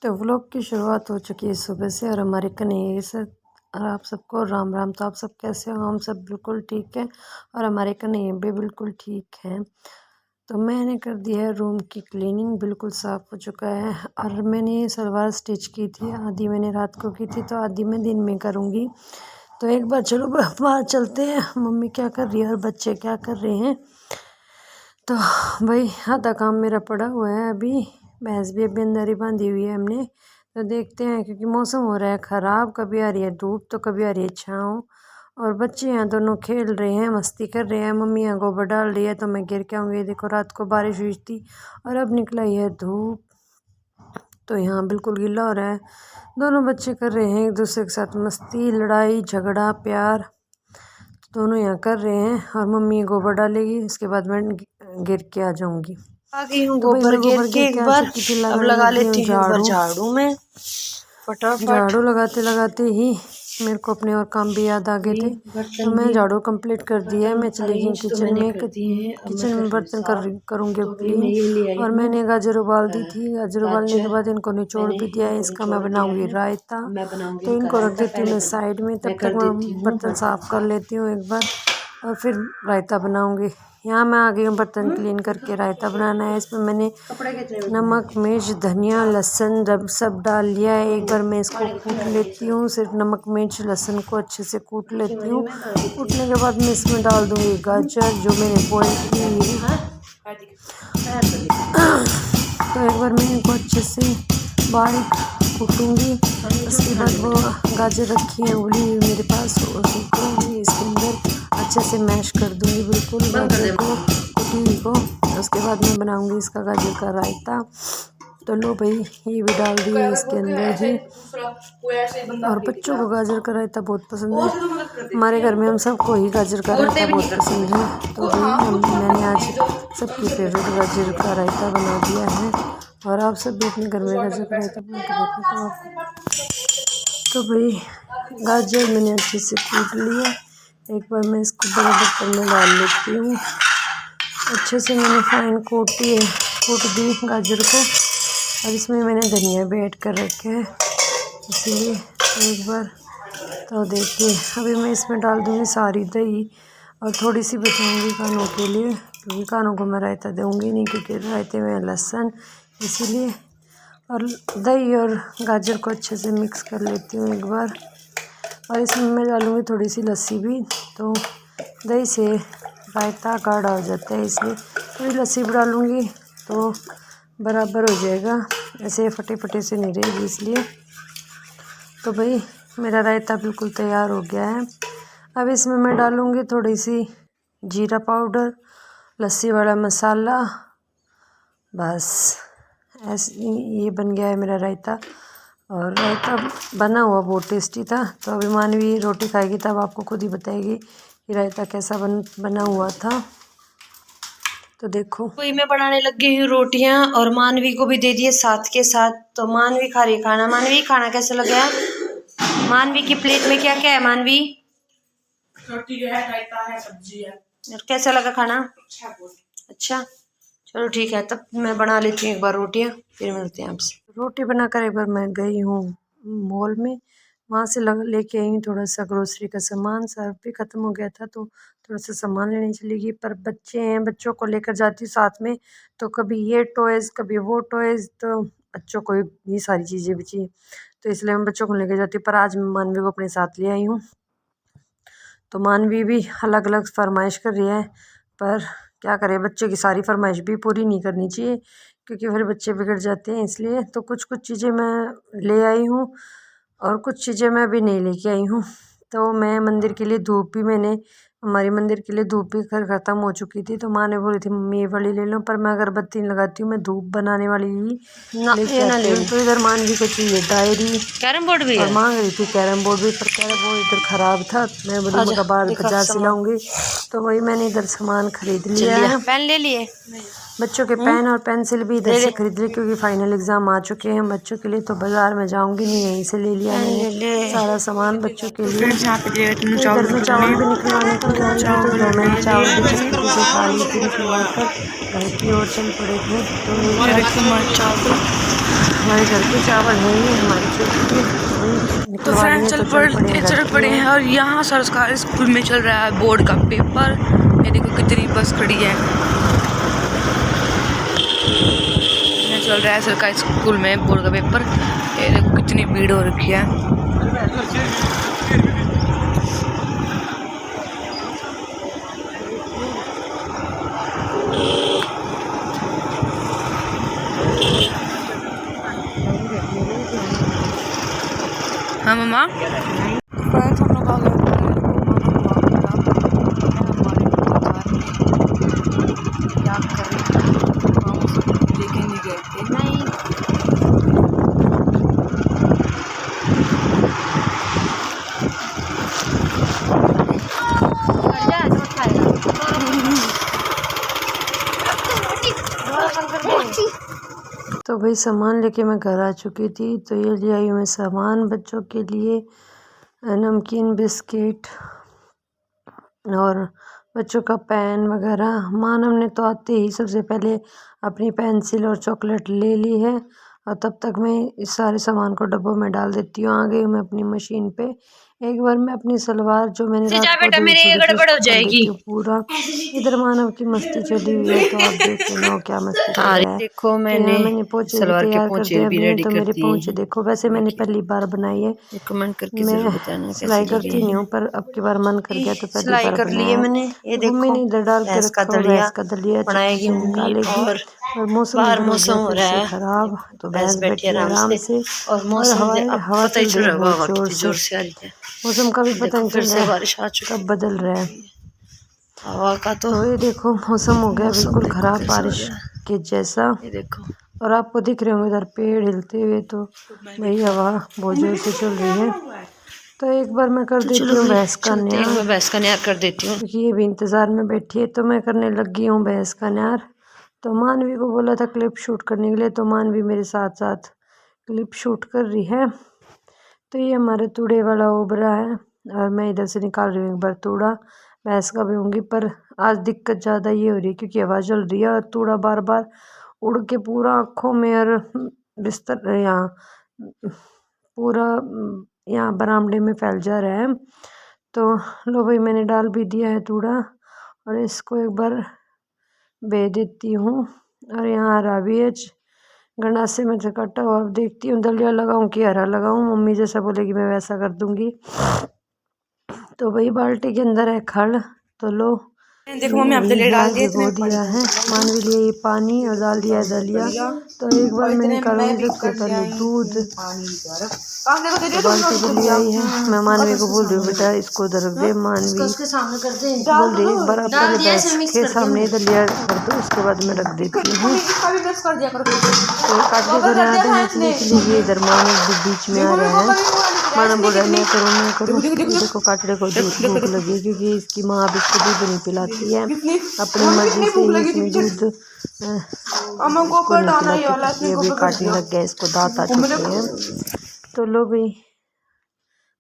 तो व्लॉग की शुरुआत हो चुकी है सुबह से और हमारे कन्हैया से। और आप सबको राम राम। तो आप सब कैसे हो? हम सब बिल्कुल ठीक है और हमारे कन्हैया भी बिल्कुल ठीक हैं। तो मैंने कर दिया है रूम की क्लीनिंग, बिल्कुल साफ़ हो चुका है। और मैंने सलवार स्टिच की थी, आधी मैंने रात को की थी तो आधी मैं दिन में करूँगी। तो एक बार चलो बाहर चलते हैं, मम्मी क्या कर रही है और बच्चे क्या कर रहे हैं। तो भाई आधा काम मेरा पड़ा हुआ है। अभी भैंस भी अभी अंदर ही बांधी हुई है हमने। तो देखते हैं, क्योंकि मौसम हो रहा है ख़राब, कभी आ रही है धूप तो कभी आ रही है छाँव। और बच्चे यहाँ दोनों खेल रहे हैं, मस्ती कर रहे हैं। मम्मी यहाँ गोबर डाल रही है तो मैं गिर के आऊँगी। देखो रात को बारिश हुई थी और अब निकला ही है धूप, तो यहाँ बिल्कुल गीला हो रहा है। दोनों बच्चे कर रहे हैं एक दूसरे के साथ मस्ती, लड़ाई झगड़ा प्यार, दोनों यहाँ कर रहे हैं। और मम्मी गोबर डालेगी, उसके बाद मैं गिर के आ जाऊंगी। आ गई हूँ तो भाई मैं गोबर गिर एक के आ बार। चुकी थी, अब लगाने लगा लगी हूँ लेती हूँ एक बार झाड़ू में फटाफट। झाड़ू लगाते लगाते ही मेरे को अपने और काम भी याद आ गए थे, तो मैं झाड़ू कंप्लीट कर दिया है। मैं चली गई किचन में, किचन में बर्तन करूँगी क्लीन। और मैंने गाजर उबाल दी थी, गाजर उबालने के बाद इनको निचोड़ भी दिया है। इसका मैं बनाऊंगी रायता, तो इनको रख देती हूँ मैं साइड में। तब तक मैं बर्तन साफ़ कर लेती हूँ एक बार और फिर रायता बनाऊंगी। यहाँ मैं आ गई हूँ बर्तन क्लीन करके। रायता बनाना है, इसमें मैंने नमक मिर्च धनिया लहसुन सब डाल लिया है। एक बार मैं इसको कूट लेती हूँ, सिर्फ नमक मिर्च लहसुन को अच्छे से कूट लेती हूँ। कूटने के बाद मैं इसमें डाल दूँगी गाजर जो मैंने बॉईल की है। तो एक बार मैं इनको अच्छे से बारीक कूटूँगी। उसके बाद वो गाजर रखी है उबली हुई मेरे पास, उसको इसके अंदर अच्छे से मैश कर दूँगी बिल्कुल गाजर को कुटी को। उसके बाद मैं बनाऊँगी इसका गाजर का रायता। तो लो भाई ये भी डाल दिए इसके अंदर ही। और बच्चों को गाजर का रायता बहुत पसंद है, हमारे घर में हम सबको ही गाजर का रायता बहुत पसंद है। तो भाई मैंने आज सबकी फेवरेट गाजर का रायता बना दिया है। और आप सब भी अपने घर में गाजर का रायता बना के देखना। तो भाई गाजर मैंने अच्छे से कूट लिया। एक बार मैं इसको बड़े बर्तन में डाल लेती हूँ। अच्छे से मैंने फाइन कूट दी गाजर को। और इसमें मैंने धनिया भी ऐड कर रखे है, इसीलिए एक बार। तो देखिए अभी मैं इसमें डाल दूँगी सारी दही और थोड़ी सी बचाऊँगी कानों के लिए, क्योंकि कानों को मैं रायता दूँगी नहीं, क्योंकि रायते में लहसुन, इसीलिए। और दही और गाजर को अच्छे से मिक्स कर लेती हूँ एक बार। और इसमें मैं डालूँगी थोड़ी सी लस्सी भी, तो दही से रायता गाढ़ा हो जाता है, इसलिए थोड़ी लस्सी भी डालूँगी तो बराबर हो जाएगा, ऐसे फटे फटे से नहीं रहेगी इसलिए। तो भाई मेरा रायता बिल्कुल तैयार हो गया है। अब इसमें मैं डालूँगी थोड़ी सी जीरा पाउडर, लस्सी वाला मसाला, बस ऐसे ये बन गया है मेरा रायता। और रायता बना हुआ बहुत टेस्टी था। तो अभी मानवी रोटी खाएगी तब आपको खुद ही बताएगी कि रायता कैसा बना हुआ था। तो देखो कोई मैं बनाने लग गई हूँ रोटियां और मानवी को भी दे दिए साथ के साथ। तो मानवी खा रही खाना। मानवी खाना कैसा लग गया? मानवी की प्लेट में क्या क्या है? मानवी रोटी है, रायता है, सब्जी है। कैसा लगा खाना? अच्छा चलो ठीक है, तब मैं बना लेती हूँ एक बार रोटियां, फिर मिलते हैं आपसे। रोटी बनाकर एक बार मैं गई हूँ मॉल में, वहाँ से लेके आई हूँ थोड़ा सा ग्रोसरी का सामान। सर्फ भी ख़त्म हो गया था तो थोड़ा सा सामान लेने चली गई। पर बच्चे हैं, बच्चों को लेकर जाती हूँ साथ में, तो कभी ये टॉयज़ कभी वो टॉयज़, तो बच्चों को ये सारी चीज़ें भी चाहिए, तो इसलिए मैं बच्चों को लेकर जाती हूँ। पर आज मैं मानवी को अपने साथ ले आई हूँ। तो मानवी भी अलग अलग फरमाइश कर रही है, पर क्या करें, बच्चे की सारी फरमाइश भी पूरी नहीं करनी चाहिए, क्योंकि फिर बच्चे बिगड़ जाते हैं, इसलिए। तो कुछ कुछ चीज़ें मैं ले आई हूँ और कुछ चीज़ें मैं अभी नहीं लेके आई हूँ। तो मैं मंदिर के लिए धूप भी हमारी मंदिर के लिए धूप भी ख़त्म हो चुकी थी, तो माँ ने बोली थी मम्मी ये वाली ले लो, पर मैं अगरबत्ती लगाती हूँ, मैं धूप बनाने वाली ही लेके आती हूँ। तो इधर मानवी को चाहिए डायरी, कैरम बोर्ड भी है, और मांग रही थी कैरम बोर्ड भी, पर कैरम बोर्ड इधर ख़राब था। मैं बोली मैं बाहर बाजार से लाऊंगी, तो वही मैंने इधर सामान खरीद लिया है। पेन ले लिए? बच्चों के पेन और पेंसिल भी इधर से खरीद लिए, क्योंकि फाइनल एग्ज़ाम आ चुके हैं बच्चों के लिए, तो बाज़ार में जाऊंगी नहीं, यहीं से ले लिया मैंने सारा सामान बच्चों के लिए। इधर में चावल भी निकलवाने के लिए आई हूँ, तो मैंने चावल भी चक्की से खा ली थी निकलवा कर, घर की ओर चल पड़े थे। तो हमारे घर के चावल है ये हमारे खेत के। तो फ्रेंड्स चल पड़े हैं और यहाँ सरकारी स्कूल में चल रहा है बोर्ड का पेपर। ये देखो कितनी बस खड़ी है। यहाँ चल रहा है सरकारी स्कूल में बोर्ड का पेपर। ये देखो कितनी भीड़ हो रखी है। हाँ मम्मा फ्रेंड्स हम लोग आ गए लेके नहीं गए थे। नहीं तो भाई सामान लेके मैं घर आ चुकी थी। तो ये ले आई हूँ मैं सामान बच्चों के लिए, नमकीन, बिस्किट और बच्चों का पेन वगैरह। मानव ने तो आते ही सबसे पहले अपनी पेंसिल और चॉकलेट ले ली है और तब तक मैं इस सारे सामान को डब्बों में डाल देती हूँ। आ गई मैं अपनी मशीन पे। एक बार मैं अपनी सलवार जो मैंने रात को बेटा धुली मेरे ये थी गड़बड़ हो उसको कर जाएगी। देती हूँ पूरा। इधर मानव की मस्ती चली हुई है तो आप देख लेना वो क्या मस्ती कर रहा है। देखो तो मैंने यहाँ मैंने पोंछे भी सलवार के तैयार कर पोंछे दिए भी अभी। रेडी तो कर मेरे दिए पोंछे हैं। देखो, वैसे मैंने पहली बार बनाई है। कमेंट करके मैं जरूर बताना कैसी सिलाई लग करती रही नहीं है। हूँ पर अब की बार मन कर गया तो पहली सिलाई बार कर ली है बनाया। मैंने। ये तो मम्मी देखो ने इधर डाल के भैंस का रखा, दलिया भैंस का दलिया चक्की बनाएगी से मम्मी। निकालेगी। और मौसम बाहर इधर हो मौसम गया हो फिर रहा से है, खराब। तो भैंस भैंस बैठी बैठी है आराम से। और और मौसम हवा पता ही चल चल रही है रहा बहुत हवा जोर कितनी से। जोर से आ रही है। मौसम का भी पता देखो नहीं फिर चल से रहा है बारिश आ चुकी कब बदल रहा है। हवा का तो तो ये देखो मौसम हो गया मौसम बिल्कुल देखो खराब कैसा हो बारिश रहा है। के जैसा। ये देखो और आपको दिख रहे होंगे इधर पेड़ हिलते हुए। तो भाई हवा बहुत जोर से चल रही है। तो एक बार मैं कर तो देती चलो हूँ भाई भैंस का चलते हैं। न्यार, मैं भैंस का न्यार कर देती हूँ। क्योंकि ये भी इंतज़ार में बैठी है। तो मैं करने लगी हूँ भैंस का न्यार। तो मानवी को बोला था क्लिप शूट करने के लिए, तो मानवी मेरे साथ साथ क्लिप शूट कर रही है। तो ये हमारे तूड़े वाला ओबरा है और मैं इधर से निकाल रही हूँ एक बार तूड़ा। भैंस का भी होंगी पर आज दिक्कत ज़्यादा ये हो रही है क्योंकि हवा चल रही है और तूड़ा बार बार उड़ के पूरा आँखों में और बिस्तर यहाँ पूरा यहाँ बरामदे में फैल जा रहा है। तो लो भाई मैंने डाल भी दिया है तूड़ा और इसको एक बार बे देती हूँ। और यहाँ हरा भी है, गंडासे में से कटा हुआ। अब देखती हूँ दलिया लगाऊं कि हरा लगाऊं। मम्मी जैसा बोलेगी मैं वैसा कर दूंगी। तो भाई बाल्टी के अंदर है खल। तो लो देखो मम्मी आप दलिया डाल दिए भिगो दिया है। मानवी लिए ये पानी और डाल दिया है दलिया। तो एक बार मैं निकालूंगी सबसे पहले दूध। तो बाल्टी भी ले आई है। मैं मानवी को बोल रही हूँ बेटा इसको उधर रख दे। मानवी उसके सामने कर दे। बोल रही है एक बार आप डाल पहले दिया, भैंस ऐसे मिक्स के कर दिया सामने दलिया कर दो, उसके बाद मैं रख देती हूँ। तो काटने को नया देखने के लिए ये इधर मानव भी बीच में आ रहा है। मानव बोल रहा है मैं करूँ। देखो काटने को भूख लगी क्योंकि इसकी माँ अब इसको दूध नहीं पिलाती है। अपनी मर्जी से ही इसने दूध इसको नहीं पिलाती। ये भी काटने लग गया, इसको दांत आ चुके हैं। तो लो भाई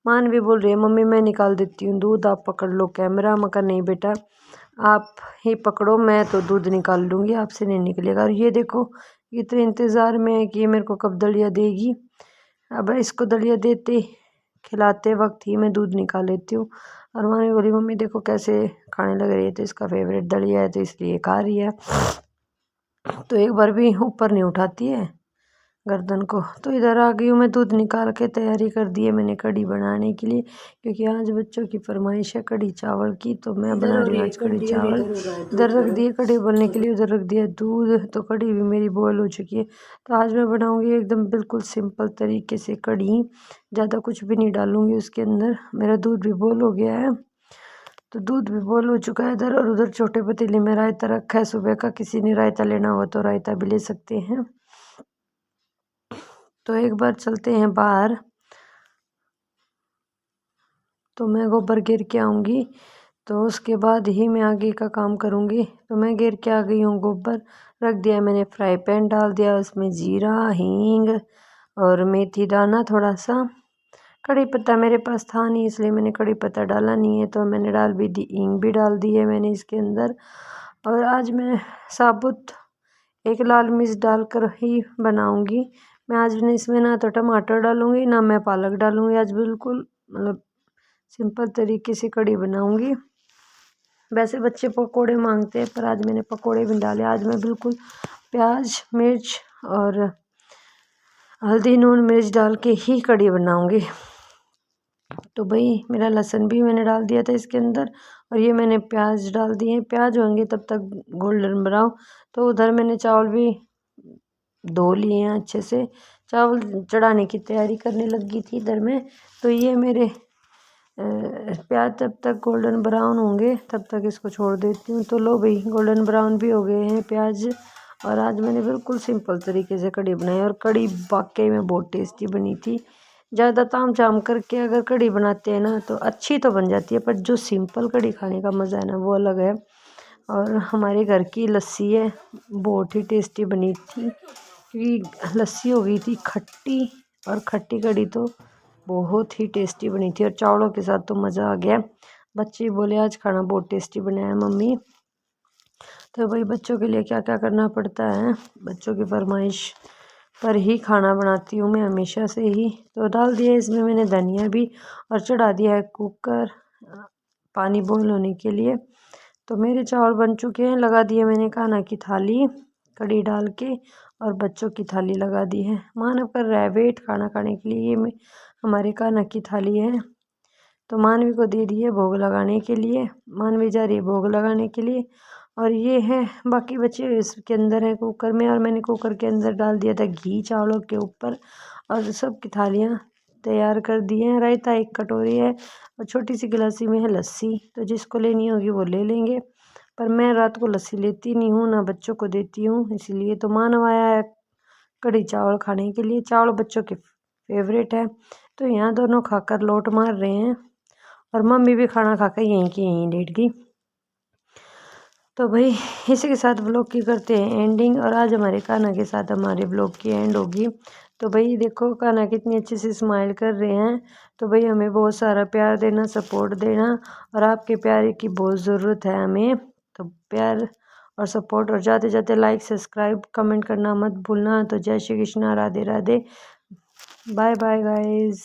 मान भी बोल रही है मम्मी मैं निकाल देती हूँ दूध, आप पकड़ लो कैमरा। मैं कहा नहीं बेटा आप ही पकड़ो, मैं तो दूध निकाल लूँगी, आपसे नहीं निकलेगा। और ये देखो ये तो इंतज़ार में है कि ये मेरे को कब दलिया देगी। अब इसको दलिया देते खिलाते वक्त ही मैं दूध निकाल लेती हूँ। और माँ ने बोली मम्मी देखो कैसे खाने लग रही है, तो इसका फेवरेट दलिया है तो इसलिए खा रही है। तो एक बार भी ऊपर नहीं उठाती है गर्दन को। तो इधर आ गई हूँ मैं, दूध निकाल के तैयारी कर दी है मैंने कढ़ी बनाने के लिए, क्योंकि आज बच्चों की फरमाइश है कढ़ी चावल की। तो मैं बना रही हूँ आज कढ़ी चावल। इधर रख दिए कढ़ी बोलने के लिए, उधर रख दिया दूध। तो कढ़ी भी मेरी बॉयल हो चुकी है। तो आज मैं बनाऊँगी एकदम बिल्कुल सिंपल तरीके से कढ़ी, ज़्यादा कुछ भी नहीं डालूँगी उसके अंदर। मेरा दूध भी बॉयल हो गया है। तो दूध भी बॉयल हो चुका है इधर। और उधर छोटे पतीले में रायता रखा है सुबह का, किसी ने रायता लेना हो तो रायता भी ले सकते हैं। तो एक बार चलते हैं बाहर, तो मैं गोबर गिर के आऊँगी तो उसके बाद ही मैं आगे का काम करूँगी। तो मैं गिर के आ गई हूँ, गोबर रख दिया मैंने, फ्राई पैन डाल दिया, उसमें जीरा हींग और मेथी दाना थोड़ा सा। कड़ी पत्ता मेरे पास था नहीं इसलिए मैंने कड़ी पत्ता डाला नहीं है। तो मैंने डाल भी दी, हींग भी डाल दी है मैंने इसके अंदर। और आज मैं साबुत एक लाल मिर्च डालकर ही बनाऊंगी। मैं आज नहीं इसमें ना तो टमाटर डालूँगी ना मैं पालक डालूँगी। आज बिल्कुल मतलब सिंपल तरीके से कढ़ी बनाऊँगी। वैसे बच्चे पकोड़े मांगते हैं पर आज मैंने पकोड़े भी डाले। आज मैं बिल्कुल प्याज मिर्च और हल्दी नून मिर्च डाल के ही कढ़ी बनाऊँगी। तो भाई मेरा लहसुन भी मैंने डाल दिया था इसके अंदर और ये मैंने प्याज डाल दिए। प्याज होंगे तब तक गोल्डन ब्राउन। तो उधर मैंने चावल भी धो लिए हैं अच्छे से। चावल चढ़ाने की तैयारी करने लगी थी इधर में। तो ये मेरे प्याज तब तक गोल्डन ब्राउन होंगे तब तक इसको छोड़ देती हूँ। तो लो भाई गोल्डन ब्राउन भी हो गए हैं प्याज। और आज मैंने बिल्कुल सिंपल तरीके से कढ़ी बनाई और कढ़ी वाकई में बहुत टेस्टी बनी थी। ज़्यादा ताम झाम करके अगर कढ़ी बनाते हैं ना तो अच्छी तो बन जाती है पर जो सिंपल कढ़ी खाने का मज़ा है ना वो अलग है। और हमारे घर की लस्सी है बहुत ही टेस्टी बनी थी क्योंकि लस्सी हो गई थी खट्टी और खट्टी कढ़ी तो बहुत ही टेस्टी बनी थी और चावलों के साथ तो मज़ा आ गया। बच्चे बोले आज खाना बहुत टेस्टी बनाया मम्मी। तो भाई बच्चों के लिए क्या क्या करना पड़ता है, बच्चों की फरमाइश पर ही खाना बनाती हूँ मैं हमेशा से ही। तो डाल दिया इसमें मैंने धनिया भी और चढ़ा दिया है कुकर पानी बॉईल होने के लिए। तो मेरे चावल बन चुके हैं। लगा दिए मैंने खाना की थाली कढ़ी डाल के और बच्चों की थाली लगा दी है। मानव कर रहा है वेट खाना खाने के लिए। ये हमारे खाना की थाली है। तो मानवी को दे दिए भोग लगाने के लिए। मानवी जा रही है भोग लगाने के लिए। और ये है बाकी बचे इसके अंदर है कुकर में और मैंने कुकर के अंदर डाल दिया था घी चावलों के ऊपर और सब की थालियाँ तैयार कर दी हैं। रायता एक कटोरी है और छोटी सी गिलासी में है लस्सी। तो जिसको लेनी होगी वो ले लेंगे पर मैं रात को लस्सी लेती नहीं हूँ ना बच्चों को देती हूँ। इसीलिए तो मानव आया है कढ़ी चावल खाने के लिए। चावल बच्चों के फेवरेट है तो यहाँ दोनों खाकर लोट मार रहे हैं और मम्मी भी खाना खाकर यहीं की यहीं लेट गई। तो भाई इसी के साथ ब्लॉग की करते हैं एंडिंग और आज हमारे कान्हा के साथ हमारे ब्लॉग की एंड होगी। तो भाई देखो कान्हा कितनी अच्छी से स्माइल कर रहे हैं। तो भाई हमें बहुत सारा प्यार देना सपोर्ट देना और आपके प्यार की बहुत ज़रूरत है हमें। तो प्यार और सपोर्ट और जाते जाते लाइक सब्सक्राइब कमेंट करना मत भूलना। तो जय Shri Krishna Radhe Radhe bye bye guys.